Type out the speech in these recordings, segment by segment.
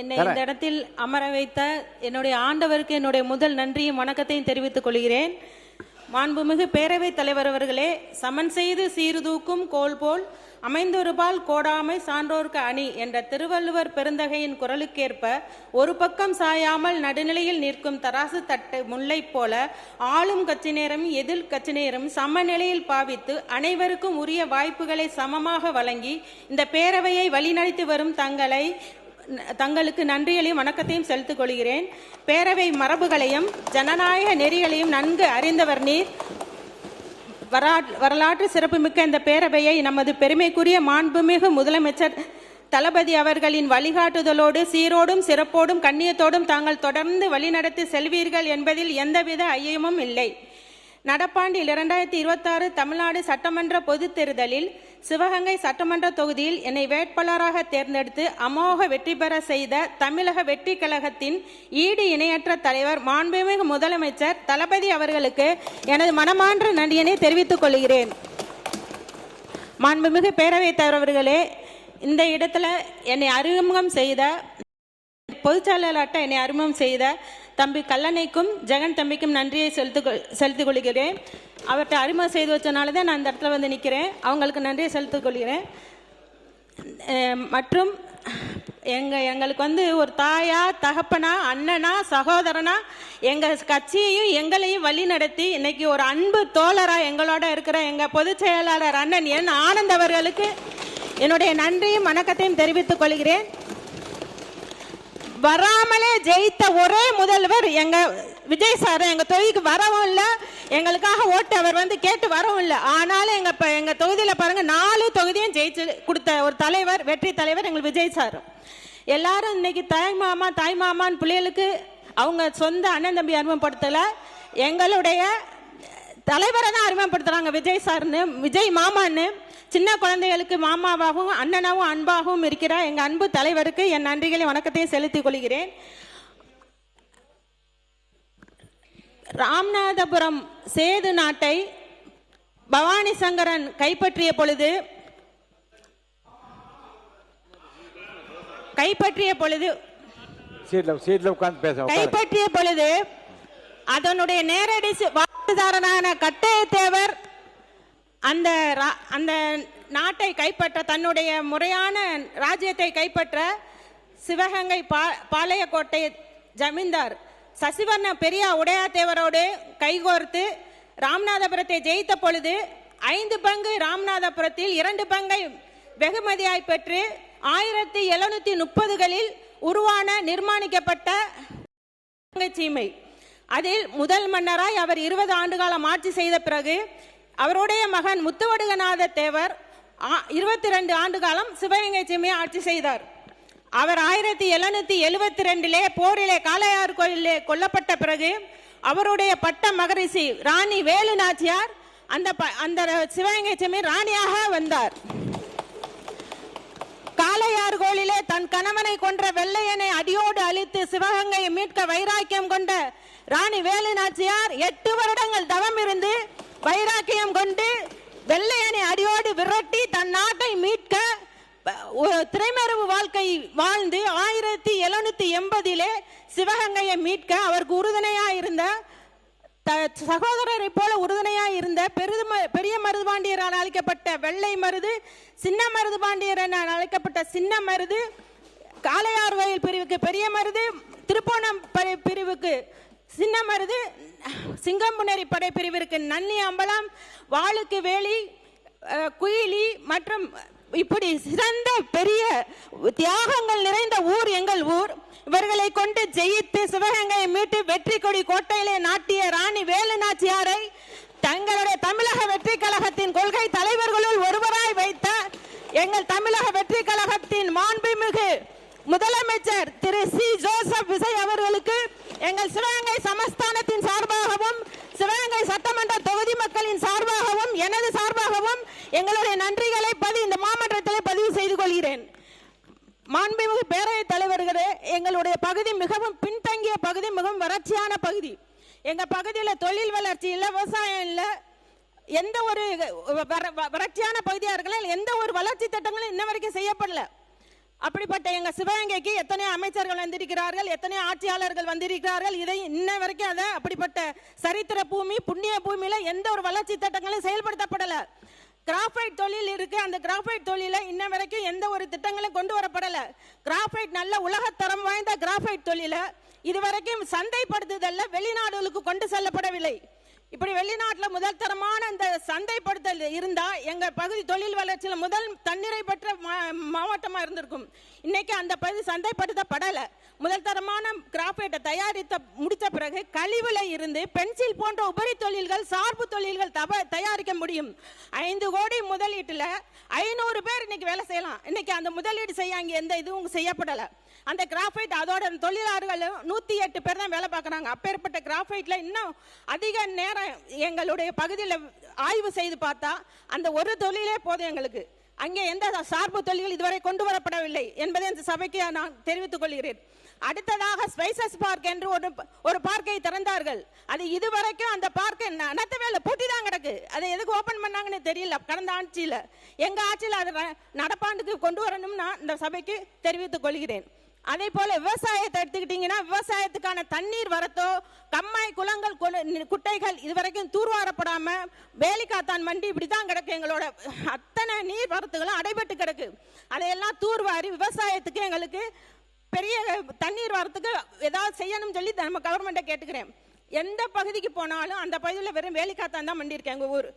என்னை இந்த இடத்தில் அமர வைத்த என்னுடைய ஆண்டவருக்கு என்னுடைய முதல் நன்றியும் வணக்கத்தையும் தெரிவித்துக் கொள்கிறேன். மாண்புமிகு பேரவைத் தலைவர் அவர்களே, சமன் செய்து சீர்தூக்கும் கோல் போல் அமைந்தொருபால் கோடாமை சான்றோர்க்கு அணி என்ற திருவள்ளுவர் பெருந்தகையின் குரலுக்கேற்ப ஒரு பக்கம் சாயாமல் நடுநிலையில் நிற்கும் தராசு தட்டு முல்லை போல ஆளும் கட்சியினரும் எதிர் கட்சியினரும் சமநிலையில் பாவித்து அனைவருக்கும் உரிய வாய்ப்புகளை சமமாக வழங்கி இந்த பேரவையை வழிநடத்தி வரும் தங்களுக்கு நன்றிகளையும் வணக்கத்தையும் செலுத்திக் கொள்கிறேன். பேரவை மரபுகளையும் ஜனநாயக நெறிகளையும் நன்கு அறிந்தவர் நீர். வரலாற்று சிறப்புமிக்க இந்த பேரவையை நமது பெருமைக்குரிய மாண்புமிகு முதலமைச்சர் தளபதி அவர்களின் வழிகாட்டுதலோடு சீரோடும் சிறப்போடும் கண்ணியத்தோடும் தாங்கள் தொடர்ந்து வழிநடத்தி செல்வீர்கள் என்பதில் எந்தவித ஐயமும் இல்லை. நடப்பாண்டில் 2026 தமிழ்நாடு சட்டமன்ற பொதுத் தேர்தலில் சிவகங்கை சட்டமன்ற தொகுதியில் என்னை வேட்பாளராக தேர்ந்தெடுத்து அமோக வெற்றி பெற செய்த தமிழக வெற்றி கழகத்தின் ஈடு இணையற்ற தலைவர் மாண்புமிகு முதலமைச்சர் தளபதி அவர்களுக்கு எனது மனமார்ந்த நன்றியினை தெரிவித்துக் கொள்கிறேன். மாண்புமிகு பேரவைத் தலைவர்களே, இந்த இடத்துல என்னை அறிமுகம் செய்த பொதுச்செயலாளர்கிட்ட என்னை அறிமுகம் செய்த தம்பி கல்லணைக்கும் ஜெகன் தம்பிக்கும் நன்றியை செலுத்திக் கொள்கிறேன். அவர்கிட்ட அறிமுகம் செய்து வச்சனால தான் நான் இந்த இடத்துல வந்து நிற்கிறேன். அவங்களுக்கு நன்றியை செலுத்திக் கொள்கிறேன். மற்றும் எங்களுக்கு வந்து ஒரு தாயா, தகப்பனா, அண்ணனா, சகோதரனா எங்கள் கட்சியையும் எங்களையும் வழி நடத்தி இன்னைக்கு ஒரு அன்பு தோழராக எங்களோட இருக்கிற எங்கள் பொதுச் செயலாளர் அண்ணன் என் ஆனந்த் அவர்களுக்கு என்னுடைய நன்றியும் வணக்கத்தையும் தெரிவித்துக் கொள்கிறேன். வராமலே ஜெயித்த ஒரே முதல்வர் எங்க விஜய் சார். எங்க தொகுதிக்கு வரவும் இல்லை, எங்களுக்காக ஓட்டு அவர் வந்து கேட்டு வரவும் இல்லை. ஆனாலும் எங்க தொகுதியில் பாருங்க 4 தொகுதியும் ஜெயிச்சு கொடுத்த ஒரு தலைவர், வெற்றி தலைவர் எங்கள் விஜய் சார். எல்லாரும் இன்னைக்கு தாய் மாமான்னு பிள்ளைகளுக்கு அவங்க சொந்த அண்ணன் தம்பி அறிமுகப்படுத்தல, எங்களுடைய தலைவரை தான் அறிமுகப்படுத்துறாங்க விஜய் சார்னு, விஜய் மாமான்னு. சின்ன குழந்தைகளுக்கு மாமாவாகவும் அண்ணனாவும் அன்பாகவும் இருக்கிற எங்கள் அன்பு தலைவருக்கு என் நன்றிகளை வணக்கத்தையும் செலுத்திக் கொள்கிறேன். ராமநாதபுரம் சேது நாட்டை பவானி சங்கரன் கைப்பற்றிய பொழுது அதனுடைய நேரடி வாக்குதாரனான கட்டையத்தேவர் அந்த நாட்டை கைப்பற்ற, தன்னுடைய முறையான ராஜ்யத்தை கைப்பற்ற சிவகங்கை பாளையக்கோட்டை ஜமீன்தார் சசிவர்ண பெரியா உடையாத்தேவரோடு கைகோர்த்து ராமநாதபுரத்தை ஜெயித்த பொழுது 5 பங்கு ராமநாதபுரத்தில் 2 பங்கை வெகுமதியாய் பெற்று 1730களில் நிர்மாணிக்கப்பட்ட சீமை. அதில் முதல் மன்னராய் அவர் 20 ஆண்டு காலம் ஆட்சி செய்த பிறகு அவருடைய மகன் முத்துவடுகநாத தேவர் 22 ஆண்டு காலம் சிவகங்கை சீமையை ஆட்சி செய்தார். அவர் 1772 போரிலே காளையார் கோயிலே கொல்லப்பட்ட பிறகு அவருடைய பட்ட மகரிஷி ராணி வேலு நாச்சியார் அந்த சிவகங்கை சீமை ராணியாக வந்தார். காளையார் கோயிலே தன் கணவனை கொன்ற வெள்ளையனை அடியோடு அழித்து சிவகங்கையை மீட்க வைராக்கியம் கொண்ட ராணி வேலு நாச்சியார் 8 வருடங்கள் தவம் இருந்து வைராக்கியம் கொண்டு வெள்ளையனை அடியோடு விரட்டி தன் நாட்டை மீட்க திரைமறைவு வாழ்க்கை வாழ்ந்து 1780 சிவகங்கையை மீட்க அவருக்கு உறுதுணையாக இருந்த சகோதரரை போல உறுதுணையாக இருந்த பெரிய மருதுபாண்டியரால் அழைக்கப்பட்ட வெள்ளை மருது, சின்ன மருதுபாண்டியர் என அழைக்கப்பட்ட சின்ன மருது, காளையார் கோயில் பிரிவுக்கு பெரிய மருது, திருப்போணம் பிரிவுக்கு சின்ன மருது, சிங்கம்புணரி படை பிரிவிற்கு நன்னி அம்பலம், வாளுக்கு வேலி, குயிலி மற்றும் இப்படி சிறந்த பெரிய தியாகங்கள் நிறைந்த ஊர் எங்கள் ஊர். இவர்களை கொண்டு ஜெயித்து சிவகங்கையை மீட்டு வெற்றி கொடி கோட்டையிலே நாட்டிய ராணி வேலு நாச்சியாரை தங்களுடைய தமிழக வெற்றி கழகத்தின் கொள்கை தலைவர்களுள் ஒருவராய் வைத்த எங்கள் தமிழக வெற்றி கழகத்தின் மாண்புமிகு முதலமைச்சர் திரு சி. ஜோசப் விஜய் அவர்களுக்கு எங்கள் சிவகங்கை சமஸ்தானத்தின் சார்பாகவும் சிவகங்கை சட்டமன்ற தொகுதி மக்களின் சார்பாகவும் எனது சார்பாகவும் எங்களுடைய நன்றிகளை இந்த மாமன்றத்தில் பதிவு செய்து கொள்கிறேன். மாண்புமிகு பேரவைத் தலைவர்களே, எங்களுடைய பகுதி மிகவும் பின்தங்கிய பகுதி, மிகவும் வறட்சியான பகுதி. எங்க பகுதியில் தொழில் வளர்ச்சி இல்லை, விவசாயம் இல்லை, எந்த ஒரு வறட்சியான பகுதியாக இருக்கலாம், எந்த ஒரு வளர்ச்சி திட்டங்களும் இன்ன வரைக்கும் செய்யப்படல. அப்படிப்பட்ட எங்க சிவகங்கைக்கு எத்தனையோ அமைச்சர்கள் வந்திருக்கிறார்கள், எத்தனையோ ஆட்சியாளர்கள் வந்திருக்கிறார்கள். இதை இன்ன வரைக்கும் அதை அப்படிப்பட்ட சரித்திர பூமி, புண்ணிய பூமியில எந்த ஒரு வளர்ச்சி திட்டங்களும் செயல்படுத்தப்படல. கிராஃபைட் தொழில் இருக்கு, அந்த கிராஃபைட் தொழில இன்ன வரைக்கும் எந்த ஒரு திட்டங்களும் கொண்டு வரப்படல. கிராஃபைட் நல்ல உலகத்தரம் வாய்ந்த கிராஃபைட் தொழில இதுவரைக்கும் சந்தைப்படுத்துதல்ல வெளிநாடுகளுக்கு கொண்டு செல்லப்படவில்லை. இப்படி வெளிநாட்டில் முதல் தரமான இந்த சந்தைப்படுத்தல் இருந்தா எங்க பகுதி தொழில் வளர்ச்சியில முதல் தன்னிறை பெற்ற மாவட்டமா இருந்திருக்கும். இன்னைக்கு அந்த பகுதி சந்தைப்படுத்தப்படல. முதல் தரமான கிராஃபைட்டை தயாரித்த முடித்த பிறகு கழிவுல இருந்து பென்சில் போன்ற உபரி தொழில்கள், சார்பு தொழில்கள் தயாரிக்க முடியும். 5 கோடி முதலீட்டுல 500 பேர் இன்னைக்கு வேலை செய்யலாம். இன்னைக்கு அந்த முதலீடு செய்ய அங்க எந்த இதுவும் செய்யப்படல. அந்த கிராஃபைட் அதோட தொழிலாளர்கள் 108 பேர் தான் வேலை பார்க்குறாங்க. அப்பேற்பட்ட கிராஃபைட்ல இன்னும் அதிக நேரம் எங்களுடைய பகுதியில் ஆய்வு செய்து பார்த்தா அந்த ஒரு தொழிலே போதும் எங்களுக்கு. அங்கே எந்த சார்பு தொழில்கள் இதுவரை கொண்டு வரப்படவில்லை என்பதை இந்த சபைக்கு நான் தெரிவித்துக் கொள்கிறேன். அடுத்ததாக ஸ்பைசஸ் பார்க் என்று ஒரு பார்க்கை திறந்தார்கள். அது இதுவரைக்கும் அந்த பார்க்கை நடத்தவே இல்லை, பூட்டி தான் கிடக்கு. அதை எதுக்கு ஓபன் பண்ணாங்கன்னு தெரியல. கடந்த ஆட்சியில் எங்க ஆட்சியில் அதை நடப்பாண்டுக்கு கொண்டு வரணும் நான் இந்த சபைக்கு தெரிவித்துக் கொள்கிறேன். அதே போல விவசாயத்தை எடுத்துக்கிட்டீங்கன்னா விவசாயத்துக்கான தண்ணீர் வரத்தோ, கம்மாய் குளங்கள் குட்டைகள் இதுவரைக்கும் தூர்வாரப்படாம வேலிக்காத்தான் மண்டி இப்படிதான் கிடக்கு. எங்களோட அத்தனை நீர் வரத்துகளும் அடைபட்டு கிடக்கு. அதையெல்லாம் தூர்வாரி விவசாயத்துக்கு எங்களுக்கு பெரிய தண்ணீர் வரத்துக்கு ஏதாவது செய்யணும்னு சொல்லி நம்ம கவர்மெண்ட்டை கேட்டுக்கிறேன். எந்த பகுதிக்கு போனாலும் அந்த பகுதியில் வெறும் வேலிக்காத்தான் தான் மண்டி இருக்கு. எங்க ஊர்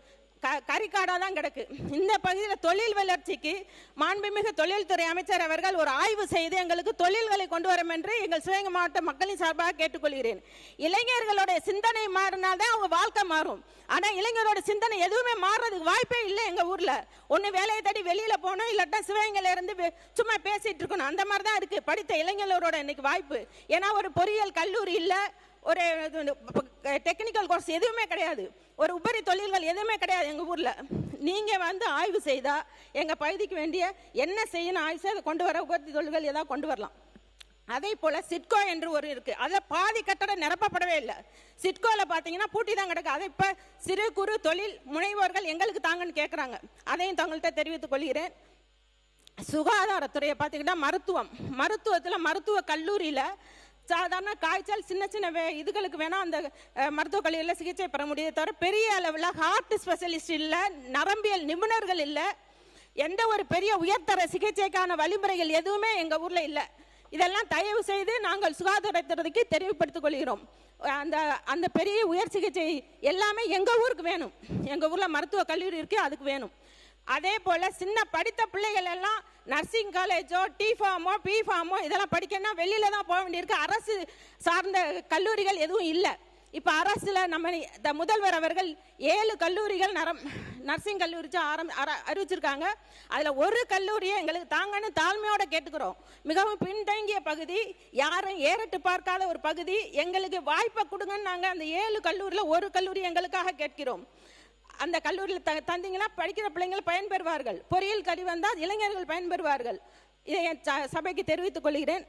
கரிக்காடா தான் கிடக்கு. இந்த பகுதியில் தொழில் வளர்ச்சிக்கு மாண்புமிகு தொழில்துறை அமைச்சர் அவர்கள் ஒரு ஆய்வு செய்து எங்களுக்கு தொழில்களை கொண்டு வரும் என்று எங்கள் சிவகங்கை மாவட்ட மக்களின் சார்பாக கேட்டுக்கொள்கிறேன். இளைஞர்களுடைய சிந்தனை மாறினால்தான் அவங்க வாழ்க்கை மாறும். ஆனா இளைஞரோட சிந்தனை எதுவுமே மாறுறதுக்கு வாய்ப்பே இல்லை. எங்க ஊர்ல ஒண்ணு வேலையை தேடி வெளியில போகணும், இல்லாட்டா சிவகங்கையில இருந்து சும்மா பேசிட்டு இருக்கணும். அந்த மாதிரி தான் இருக்கு படித்த இளைஞர்களோட இன்னைக்கு வாய்ப்பு. ஏன்னா ஒரு பொறியியல் கல்லூரி இல்லை, ஒரு டெக்னிக்கல் கோர்ஸ் எதுவுமே கிடையாது, ஒரு உபரி தொழில்கள் எதுவுமே கிடையாது எங்க ஊர்ல. நீங்க வந்து ஆய்வு செய்தா எங்க பகுதிக்கு வேண்டிய என்ன செய்யணும் ஆய்வு செய்து கொண்டு வர உபரி தொழில்கள் ஏதாவது கொண்டு வரலாம். அதே போல சிட்கோ என்று ஒரு இருக்கு, அதுல பாதி கட்டடம் நிரப்பப்படவே இல்லை. சிட்கோல பாத்தீங்கன்னா பூட்டி தான் கிடக்கு. அதை இப்ப சிறு குறு தொழில் முனைவோர்கள் எங்களுக்கு தாங்கன்னு கேட்கறாங்க. அதையும் தங்கள்கிட்ட தெரிவித்துக் கொள்கிறேன். சுகாதாரத்துறையை பார்த்தீங்கன்னா மருத்துவத்தில் மருத்துவ கல்லூரியில சாதாரண காய்ச்சல் சின்ன சின்ன இதுகளுக்கு வேணா அந்த மருத்துவக் கல்லூரியில் சிகிச்சை பெற முடியுது தவிர பெரிய அளவில் ஹார்ட் ஸ்பெஷலிஸ்ட் இல்லை, நரம்பியல் நிபுணர்கள் இல்லை, எந்த ஒரு பெரிய உயர்தர சிகிச்சைக்கான வழிமுறைகள் எதுவுமே எங்க ஊர்ல இல்லை. இதெல்லாம் தயவு செய்து நாங்கள் சுகாதாரத்துறைக்கு தெரிவுபடுத்திக் கொள்கிறோம். அந்த பெரிய உயர் சிகிச்சை எல்லாமே எங்க ஊருக்கு வேணும். எங்க ஊர்ல மருத்துவ கல்லூரி இருக்கு, அதுக்கு வேணும். அதே போல சின்ன படித்த பிள்ளைகள் எல்லாம் நர்சிங் காலேஜோ டி ஃபார்மோ பி ஃபார்மோ இதெல்லாம் படிக்கணும்னா வெளியில தான் போக வேண்டியிருக்கு. அரசு சார்ந்த கல்லூரிகள் எதுவும் இல்லை. இப்ப அரசுல நம்ம முதல்வர் அவர்கள் 7 கல்லூரிகள் நர்சிங் கல்லூரி அறிவிச்சிருக்காங்க. அதுல ஒரு கல்லூரியை எங்களுக்கு தாங்கன்னு தாழ்மையோட கேட்டுக்கிறோம். மிகவும் பின்தங்கிய பகுதி, யாரும் ஏறிட்டு பார்க்காத ஒரு பகுதி, எங்களுக்கு வாய்ப்பை கொடுங்கன்னு நாங்க அந்த 7 கல்லூரியில ஒரு கல்லூரி எங்களுக்காக கேட்கிறோம். அந்த கல்லூரியில் தந்தீங்கன்னா படிக்கிற பிள்ளைங்கள் பயன்பெறுவார்கள், பொறியியல் கல்வி வந்தால் இளைஞர்கள் பயன்பெறுவார்கள். இதை சபைக்கு தெரிவித்துக் கொள்கிறேன்.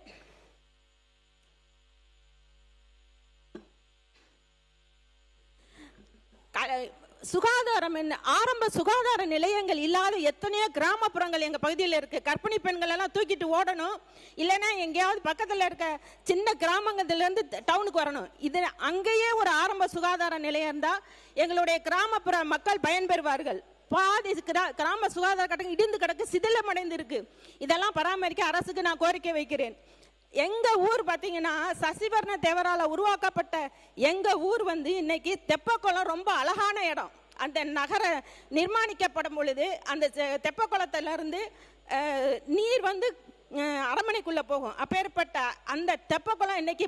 சுகாதாரம் என்ன, ஆரம்ப சுகாதார நிலையங்கள் இல்லாத எத்தனையோ கிராமப்புறங்கள் எங்க பகுதியில் இருக்கு. கர்ப்பிணி பெண்கள் எல்லாம் தூக்கிட்டு ஓடணும், இல்லைன்னா எங்கேயாவது பக்கத்தில் இருக்க சின்ன கிராமங்கள்ல இருந்து டவுனுக்கு வரணும். இது அங்கேயே ஒரு ஆரம்ப சுகாதார நிலையம் இருந்தா எங்களுடைய கிராமப்புற மக்கள் பயன்பெறுவார்கள். பாதி கிராம சுகாதார கட்டணம் இடிந்து கிடக்கு, சிதிலமடைந்து இருக்கு. இதெல்லாம் பராமரிக்க அரசுக்கு நான் கோரிக்கை வைக்கிறேன். எங்க ஊர் பாத்தீங்கன்னா சசிவர்ண தேவரால உருவாக்கப்பட்ட எங்க ஊர் வந்து இன்னைக்கு தெப்பக்குளம் ரொம்ப அழகான இடம். அந்த நகர நிர்மாணிக்கப்படும் பொழுது அந்த தெப்பக்குளத்துல இருந்து நீர் வந்து அரண்மனைக்குள்ள போகும். அப்பேற்பட்ட அந்த தெப்பக்குளம் இன்னைக்கு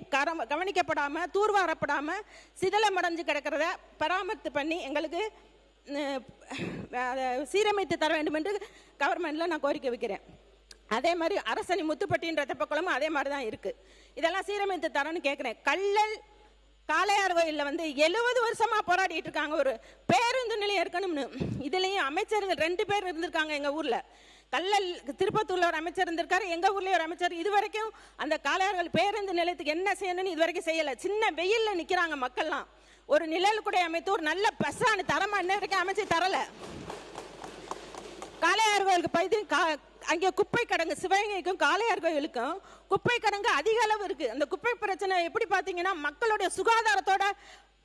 கவனிக்கப்படாம தூர்வாரப்படாம சிதிலமடைஞ்சு கிடக்கிறத பராமரித்து பண்ணி எங்களுக்கு சீரமைத்து தர வேண்டும் என்று கவர்மெண்ட்ல நான் கோரிக்கை வைக்கிறேன். அதே மாதிரி அரசனி முத்துப்பட்டின்ற தெப்பக்குளமும் அதே மாதிரி தான் இருக்கு. இதெல்லாம் சீரமைத்து தரன்னு கேட்கிறேன். கல்லல் காளையார் கோயில்ல வந்து 70 வருஷமா போராடிட்டு இருக்காங்க ஒரு பேருந்து நிலையம் இருக்கணும்னு. இதுலயும் அமைச்சர்கள் 2 பேர் இருந்திருக்காங்க எங்க ஊர்ல. கல்லல் திருப்பத்தூர்ல ஒரு அமைச்சர் இருந்திருக்காரு, எங்க ஊர்லயே ஒரு அமைச்சர். இது வரைக்கும் அந்த காளையார்கள் பேருந்து நிலையத்துக்கு என்ன செய்யணும்னு இது வரைக்கும் செய்யல. சின்ன வெயில்ல நிக்கிறாங்க மக்கள்லாம். ஒரு நிழல் கூட அமைத்து ஒரு நல்ல பஸ்ஸான தரமா இன்ன வரைக்கும் அமைச்சு தரல. காளையார் கோயிலுக்கு போயிட்டு அங்கே குப்பை கிடங்கு சிவகங்கைக்கும் காளையார் கோயிலுக்கும் குப்பை கிடங்கு அதிக அளவு இருக்கு. அந்த குப்பை பிரச்சனை எப்படி பார்த்தீங்கன்னா மக்களுடைய சுகாதாரத்தோட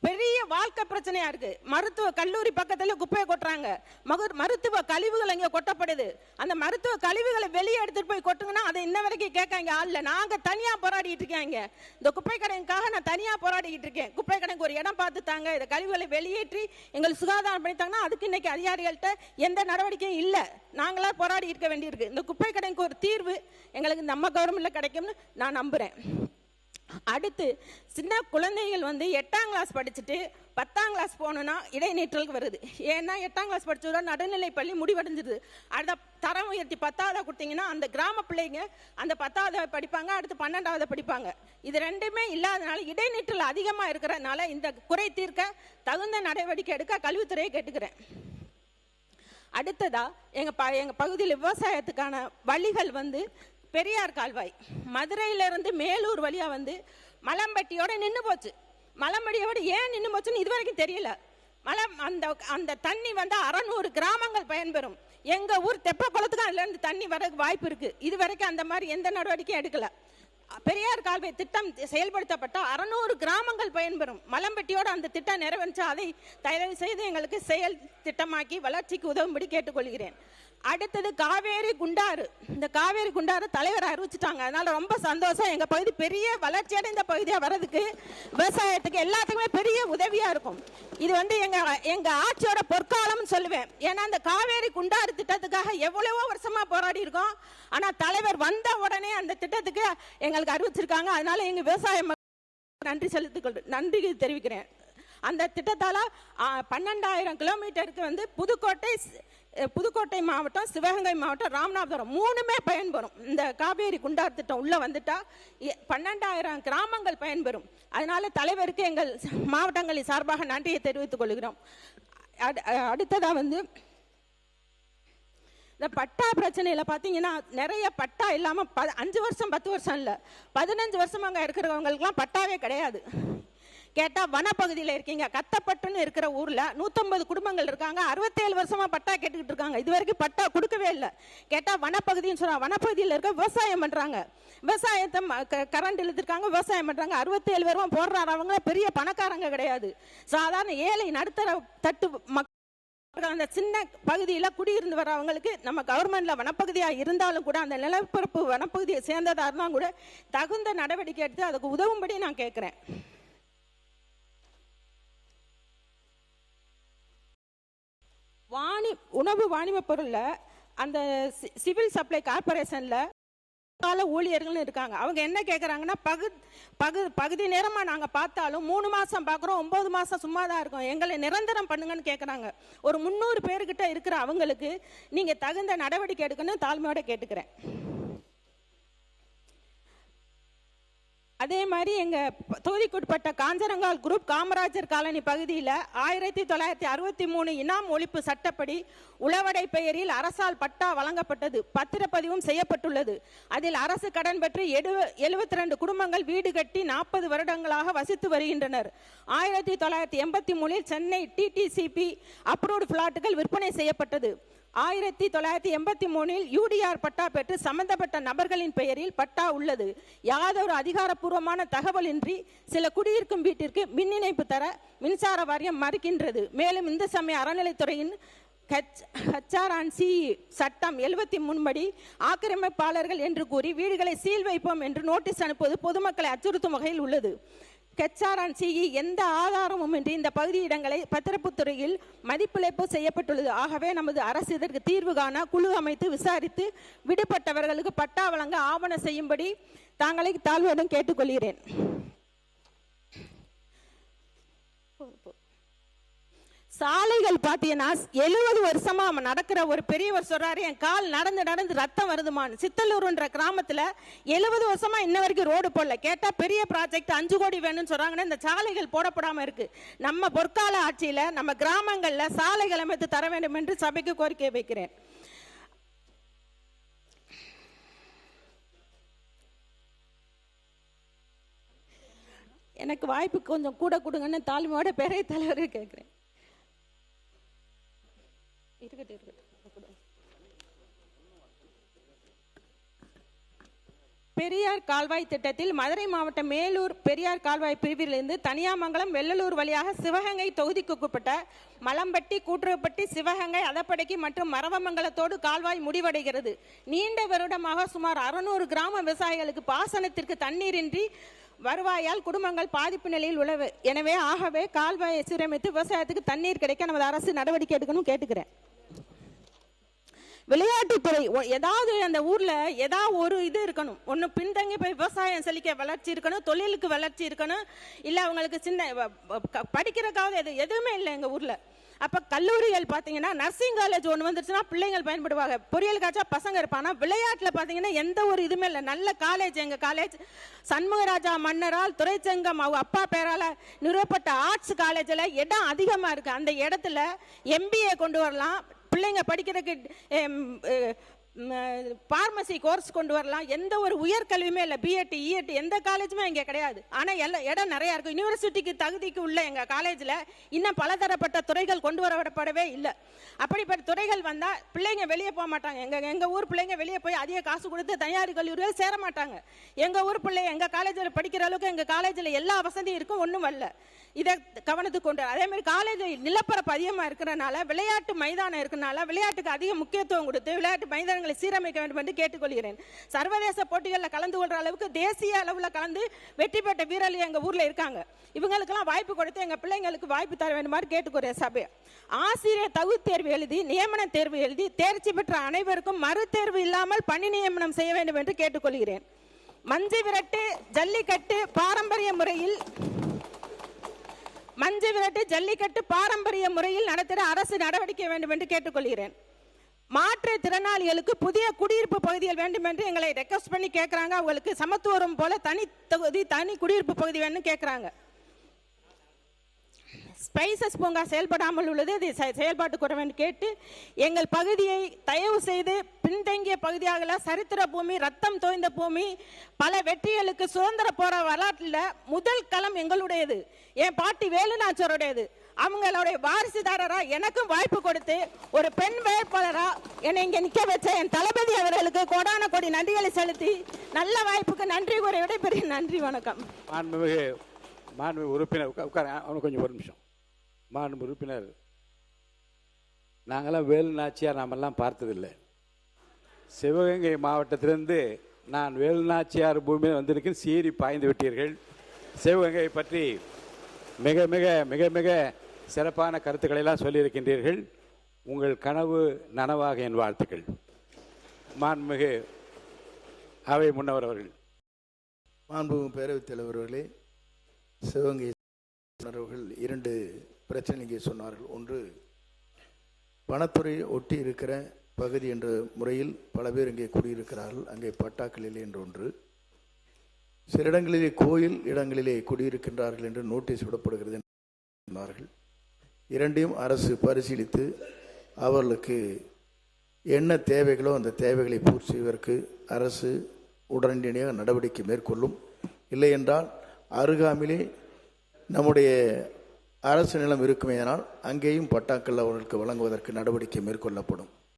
பெரிய வாழ்க்கை பிரச்சனையா இருக்கு. மருத்துவ கல்லூரி பக்கத்துல குப்பையை கொட்டுறாங்க. மருத்துவ கழிவுகள் அங்கே கொட்டப்படுது. அந்த மருத்துவ கழிவுகளை வெளியே எடுத்துட்டு போய் கொட்டுங்கன்னா அதை இன்ன வரைக்கும் கேட்காங்க ஆள். நாங்க தனியா போராடிட்டு இருக்கேன். இந்த குப்பை கடைக்காக நான் தனியா போராடிட்டு இருக்கேன். குப்பை கடைக்கு ஒரு இடம் பார்த்து தாங்க, இந்த கழிவுகளை வெளியேற்றி எங்களுக்கு சுகாதாரம் பண்ணித்தாங்கன்னா அதுக்கு இன்னைக்கு அதிகாரிகள்கிட்ட எந்த நடவடிக்கையும் இல்லை. நாங்களா போராடி இருக்க வேண்டியிருக்கு. இந்த குப்பை கடைக்கு ஒரு தீர்வு எங்களுக்கு நம்ம கவர்மெண்ட்ல கிடைக்கும்னு நான் நம்புறேன். அடுத்து சின்ன குழந்தைகள் 8ஆம் கிளாஸ் படிச்சுட்டு 10ஆம் கிளாஸ் போகணும்னா இடைநிற்றலுக்கு வருது. ஏன்னா 8ஆம் கிளாஸ் படிச்சதோட நடுநிலை பள்ளி முடிவடைஞ்சிருது. அடுத்த தரம் உயர்த்தி 10ஆவது கொடுத்தீங்கன்னா அந்த கிராம பிள்ளைங்க அந்த 10ஆவது படிப்பாங்க, அடுத்து 12ஆவது படிப்பாங்க. இது ரெண்டுமே இல்லாதனால இடைநிற்றல் அதிகமாக இருக்கிறதுனால இந்த குறை தீர்க்க தகுந்த நடவடிக்கை எடுக்க கல்வித்துறையை கேட்டுக்கிறேன். அடுத்ததா எங்க பகுதியில் விவசாயத்துக்கான வழிகள் பெரியார் கால்வாய் மதுரையிலிருந்து மேலூர் வழியா மலம்பட்டியோட நின்று போச்சு. மலம்பட்டியோட ஏன் நின்று போச்சுன்னு இதுவரைக்கும் தெரியல. அந்த தண்ணி 600 கிராமங்கள் பயன்பெறும். எங்க ஊர் தெப்ப குளத்துக்கு அதுல இருந்து தண்ணி வர வாய்ப்பு இருக்கு. இதுவரைக்கும் அந்த மாதிரி எந்த நடவடிக்கையும் எடுக்கல. பெரியார் கால்வாய் திட்டம் செயல்படுத்தப்பட்ட 600 கிராமங்கள் பயன்பெறும். மலம்பட்டியோட அந்த திட்டம் நிறைவேற்றா அதை தயவு செய்து எங்களுக்கு செயல் திட்டமாக்கி வளர்ச்சிக்கு உதவும்படி கேட்டுக்கொள்கிறேன். அடுத்தது காவேரி குண்டாறு. இந்த காவேரி குண்டாறு தலைவர் அறிவிச்சுட்டாங்க. அதனால ரொம்ப சந்தோஷம். எங்க பகுதி பெரிய வளர்ச்சி அடைந்த பகுதியா வர்றதுக்கு விவசாயத்துக்கு எல்லாத்துக்குமே பெரிய உதவியா இருக்கும். இது எங்க ஆட்சியோட பொற்காலம்னு சொல்லுவேன். ஏன்னா இந்த காவேரி குண்டாறு திட்டத்துக்காக எவ்வளவோ வருஷமா போராடி இருக்கோம். ஆனா தலைவர் வந்த உடனே அந்த திட்டத்துக்கு எங்களுக்கு அறிவிச்சிருக்காங்க. அதனால எங்க விவசாயம் நன்றி தெரிவிக்கிறேன். அந்த திட்டத்தால 12,000 கிலோமீட்டருக்கு புதுக்கோட்டை மாவட்டம், சிவகங்கை மாவட்டம், ராமநாதபுரம் 3மே பயன்பெறும். இந்த காவேரி குண்டார் திட்டம் உள்ள வந்துட்டா 12,000 கிராமங்கள் பயன்பெறும். அதனால தலைவருக்கு எங்கள் மாவட்டங்களின் சார்பாக நன்றியை தெரிவித்துக் கொள்கிறோம். அடுத்ததா இந்த பட்டா பிரச்சனையில பாத்தீங்கன்னா நிறைய பட்டா இல்லாம 5 வருஷம் 10 வருஷம் இல்ல 15 வருஷம் அங்க இருக்கிறவங்களுக்குலாம் பட்டாவே கிடையாது. கேட்டா வனப்பகுதியில் இருக்கீங்க, கத்தப்பட்டுன்னு இருக்கிற ஊர்ல 150 குடும்பங்கள் இருக்காங்க. 67 வருஷமா பட்டா கேட்டுக்கிட்டு இருக்காங்க. இது வரைக்கும் பட்டா கொடுக்கவே இல்லை. கேட்டா வனப்பகுதின்னு சொல்றாங்க. வனப்பகுதியில் இருக்க விவசாயம் பண்றாங்க. விவசாயத்தை கரண்ட் இழுத்துருக்காங்க, விவசாயம் பண்றாங்க. 67 வருமா போடுறாரு. அவங்க பெரிய பணக்காரங்க கிடையாது. சாதாரண ஏழை நடுத்தர தட்டு மக்கள் அந்த சின்ன பகுதியில குடியிருந்து வர்றவங்களுக்கு நம்ம கவர்மெண்ட்ல வனப்பகுதியா இருந்தாலும் கூட அந்த நிலப்பரப்பு வனப்பகுதியை சேர்ந்ததா இருந்தா கூட தகுந்த நடவடிக்கை எடுத்து அதுக்கு உதவும்படி நான் கேட்கிறேன். உணவு வாணிப பொருள்ல அந்த சிவில் சப்ளை கார்பரேஷன்ல ஊழியர்கள் இருக்காங்க. அவங்க என்ன கேட்கறாங்கன்னா பகுதி நேரமா நாங்க பார்த்தாலும் 3 மாசம் பாக்குறோம், 9 மாசம் சும்மா தான் இருக்கும், எங்களை நிரந்தரம் பண்ணுங்கன்னு கேட்கறாங்க. ஒரு 300 பேர்கிட்ட இருக்கிற அவங்களுக்கு நீங்க தகுந்த நடவடிக்கை எடுக்கணும் தாழ்மையோட கேட்டுக்கிறேன். அதே மாதிரி எங்க தொகுதிக்குட்பட்ட காஞ்சரங்கால் குரூப் காமராஜர் காலனி பகுதியில் 1963 இனாம் ஒழிப்பு சட்டப்படி உளவடை பெயரில் அரசால் பட்டா வழங்கப்பட்டது. பத்திரப்பதிவும் செய்யப்பட்டுள்ளது. அதில் அரசு கடன் பெற்று 72 குடும்பங்கள் வீடு கட்டி 40 வருடங்களாக வசித்து வருகின்றனர். 1983 சென்னை டிடிசிபி அப்ரூவ்டு பிளாட்டுகள் விற்பனை செய்யப்பட்டது. 1983 யூடிஆர் பட்டா பெற்று சம்பந்தப்பட்ட நபர்களின் பெயரில் பட்டா உள்ளது. யாதொரு அதிகாரப்பூர்வமான தகவலின்றி சில குடியிருக்கும் வீட்டிற்கு மின் இணைப்பு தர மின்சார வாரியம் மறுக்கின்றது. மேலும் இந்து சமய அறநிலைத்துறையின் HRC சட்டம் 73 படி ஆக்கிரமிப்பாளர்கள் என்று கூறி வீடுகளை சீல் வைப்போம் என்று நோட்டீஸ் அனுப்புவது பொதுமக்களை அச்சுறுத்தும் வகையில் உள்ளது. HRC எந்த ஆதாரமும் இன்றி இந்த பகுதி இடங்களை பத்திரப்புத்துறையில் மதிப்பிழப்பு செய்யப்பட்டுள்ளது. ஆகவே நமது அரசு இதற்கு தீர்வு காண குழு அமைத்து விசாரித்து விடுபட்டவர்களுக்கு பட்டா வழங்க ஆவணம் செய்யும்படி தாங்களை தாழ்வுடன் கேட்டுக்கொள்கிறேன். சாலைகள் பார்த்தீங்கன்னா 70 வருஷமா நடக்கிற ஒரு பெரியவர் சொல்றாரு, என் கால் நடந்து நடந்து ரத்தம் வருதுமான்னு. சித்தலூர்ன்ற கிராமத்துல 70 வருஷமா இன்ன வரைக்கும் ரோடு போடல. கேட்டா பெரிய ப்ராஜெக்ட் 5 கோடி வேணும்னு சொல்றாங்கன்னா இந்த சாலைகள் போடப்படாம இருக்கு. நம்ம பொற்கால ஆட்சியில நம்ம கிராமங்கள்ல சாலைகள் அமைத்து தர வேண்டும் என்று சபைக்கு கோரிக்கை வைக்கிறேன். எனக்கு வாய்ப்பு கொஞ்சம் கூட கொடுங்கன்னு தாழ்மையோட பெரிய தலைவரை கேட்கிறேன். இருக்கட்டும். பெரியார் கால்வாய் திட்டத்தில் மதுரை மாவட்டம் மேலூர் பெரியார் கால்வாய் பிரிவிலிருந்து தனியாமங்கலம் வெள்ளலூர் வழியாக சிவகங்கை தொகுதிக்குட்பட்ட மலம்பட்டி கூட்டுறவுப்பட்டி சிவகங்கை அதப்படைக்கு மற்றும் மரவமங்கலத்தோடு கால்வாய் முடிவடைகிறது. நீண்ட வருடமாக சுமார் 600 கிராம விவசாயிகளுக்கு பாசனத்திற்கு தண்ணீரின்றி வருவாயால் குடும்பங்கள் பாதிப்பு நிலையில் உள்ளது. ஆகவே கால்வாயை சீரமைத்து விவசாயத்துக்கு தண்ணீர் கிடைக்க நமது அரசு நடவடிக்கை எடுக்கணும் கேட்டுக்கிறேன். விளையாட்டுத்துறை ஏதாவது அந்த ஊர்ல ஏதாவது ஒரு இது இருக்கணும். ஒன்று பின்தங்கி போய் விவசாயம் செழிக்க வளர்ச்சி இருக்கணும், தொழிலுக்கு வளர்ச்சி இருக்கணும், இல்லை அவங்களுக்கு சின்ன படிக்கிறக்காவது எதுவுமே இல்லை எங்கள் ஊரில். அப்போ கல்லூரிகள் பார்த்தீங்கன்னா நர்சிங் காலேஜ் ஒன்று வந்துருச்சுன்னா பிள்ளைங்கள் பயன்படுவாங்க, பொறியியல் காய்ச்சா பசங்க இருப்பாங்க. விளையாட்டில் பார்த்தீங்கன்னா எந்த ஒரு இதுவுமே இல்லை. நல்ல காலேஜ் எங்கள் காலேஜ் சண்முகராஜா மன்னரால் துரைச்சங்கம் அவங்க அப்பா பேரால் நிறுவப்பட்ட ஆர்ட்ஸ் காலேஜில் இடம் அதிகமாக இருக்குது. அந்த இடத்துல MBA கொண்டு வரலாம், பிள்ளைங்க படிக்கிறதுக்கு பார்மசி கோர்ஸ் கொண்டு வரலாம். எந்த ஒரு உயர்கல்வியுமே இல்லை, BEd EEd எந்த காலேஜுமே இங்கே கிடையாது. ஆனால் இடம் நிறையா இருக்கும். யூனிவர்சிட்டிக்கு தகுதிக்கு உள்ள எங்கள் காலேஜில் இன்னும் பலதரப்பட்ட துறைகள் கொண்டு வரப்படவே இல்லை. அப்படிப்பட்ட துறைகள் வந்தால் பிள்ளைங்க வெளியே போக மாட்டாங்க. எங்கள் ஊர் பிள்ளைங்க வெளியே போய் அதிக காசு கொடுத்து தனியார் கல்லூரிகள் சேர மாட்டாங்க. எங்கள் ஊர் பிள்ளைங்க எங்கள் காலேஜில் படிக்கிற அளவுக்கு எங்கள் காலேஜில் எல்லா வசதியும் இருக்கும், ஒன்றும் வரல. இதை கவனத்துக்கு கொண்டு அதேமாதிரி காலேஜில் நிலப்பரப்பு அதிகமாக இருக்கிறனால விளையாட்டு மைதானம் இருக்கிறனால விளையாட்டுக்கு அதிக முக்கியத்துவம் கொடுத்து விளையாட்டு மைதானங்களை சீரமைக்க வேண்டும் என்று கேட்டுக்கொள்கிறேன். சர்வதேச போட்டிகளில் கலந்து கொள்கிற அளவுக்கு தேசிய அளவில் கலந்து வெற்றி பெற்ற வீரர்கள் எங்கள் ஊரில் இருக்காங்க. இவங்களுக்கெல்லாம் வாய்ப்பு கொடுத்து எங்கள் பிள்ளைங்களுக்கு வாய்ப்பு தர வேண்டுமாறு கேட்டுக்கொள்கிறேன். சபை ஆசிரியர் தகுதி தேர்வு எழுதி நியமன தேர்வு எழுதி தேர்ச்சி பெற்ற அனைவருக்கும் மறு தேர்வு இல்லாமல் பணி நியமனம் செய்ய வேண்டும் என்று கேட்டுக்கொள்கிறேன். மஞ்சு விரட்டு ஜல்லிக்கட்டு பாரம்பரிய முறையில் நடத்திட அரசு நடவடிக்கை வேண்டும் என்று கேட்டுக்கொள்கிறேன். மாற்றுத்திறனாளிகளுக்கு புதிய குடியிருப்பு பகுதிகள் வேண்டும் என்று எங்களை ரெக்வஸ்ட் பண்ணி கேட்குறாங்க. அவங்களுக்கு சமத்துவம் போல தனி குடியிருப்பு பகுதி வேணும்னு கேட்குறாங்க. ஸ்பைசஸ் பூங்கா செயல்படாமல் உள்ளது, இது செயல்பாட்டுக்கு வர வேண்டும் கேட்டு எங்கள் பகுதியை தயவு செய்து பின்தங்கிய பகுதியாக சரித்திர பூமி, ரத்தம் தோய்ந்த பூமி, பல வெற்றிகளுக்கு சுதந்திர போற வரலாற்றில் முதல் களம் எங்களுடையது. என் பாட்டி வேலுநாச்சியாருடையது. அவங்களுடைய வாரிசுதாரரா எனக்கும் வாய்ப்பு கொடுத்து ஒரு பெண் வேட்பாளரா என்னை இங்கே நிற்க வச்ச என் தளபதி அவர்களுக்கு கோடான கோடி நன்றிகளை செலுத்தி நல்ல வாய்ப்புக்கு நன்றி கூற விடைபெறும். நன்றி, வணக்கம். மாண்புமிகு உறுப்பினர் அவனுக்கு கொஞ்சம் ஒரு நிமிஷம். மாண்பு உறுப்பினர், நாங்களாம் வேலு நாச்சியார் நாமெல்லாம் பார்த்ததில்லை. சிவகங்கை மாவட்டத்திலிருந்து நான் வேலு நாச்சியார் பூமியில் வந்திருக்கேன். சீறி பாய்ந்து விட்டீர்கள். சிவகங்கை பற்றி மிக மிக மிக மிக சிறப்பான கருத்துக்களை எல்லாம் சொல்லியிருக்கின்றீர்கள். உங்கள் கனவு நனவாக என் வாழ்த்துக்கள். மாண்புமிகு அவை முன்னவர் அவர்கள். மாண்புமிகு பேரவைத் தலைவர் அவர்களே, சிவகங்கை அவர்கள் 2 பிரச்சனை இங்கே சொன்னார்கள். ஒன்று, வனத்துறை ஒட்டி இருக்கிற பகுதி என்ற முறையில் பல பேர் இங்கே குடியிருக்கிறார்கள், அங்கே பட்டாக்கள் இல்லை என்று ஒன்று. சில இடங்களிலே கோயில் இடங்களிலே குடியிருக்கின்றார்கள் என்று நோட்டீஸ் விடப்படுகிறது சொன்னார்கள். 2ஐயும் அரசு பரிசீலித்து அவர்களுக்கு என்ன தேவைகளோ அந்த தேவைகளை பூர்த்தி செய்வதற்கு அரசு உடனடியாக நடவடிக்கை மேற்கொள்ளும். இல்லை என்றால் அருகாமையிலே நம்முடைய அரசு நிலம் இருக்குமேயானால் அங்கேயும் பட்டாக்கள் அவர்களுக்கு வழங்குவதற்கு நடவடிக்கை மேற்கொள்ளப்படும்.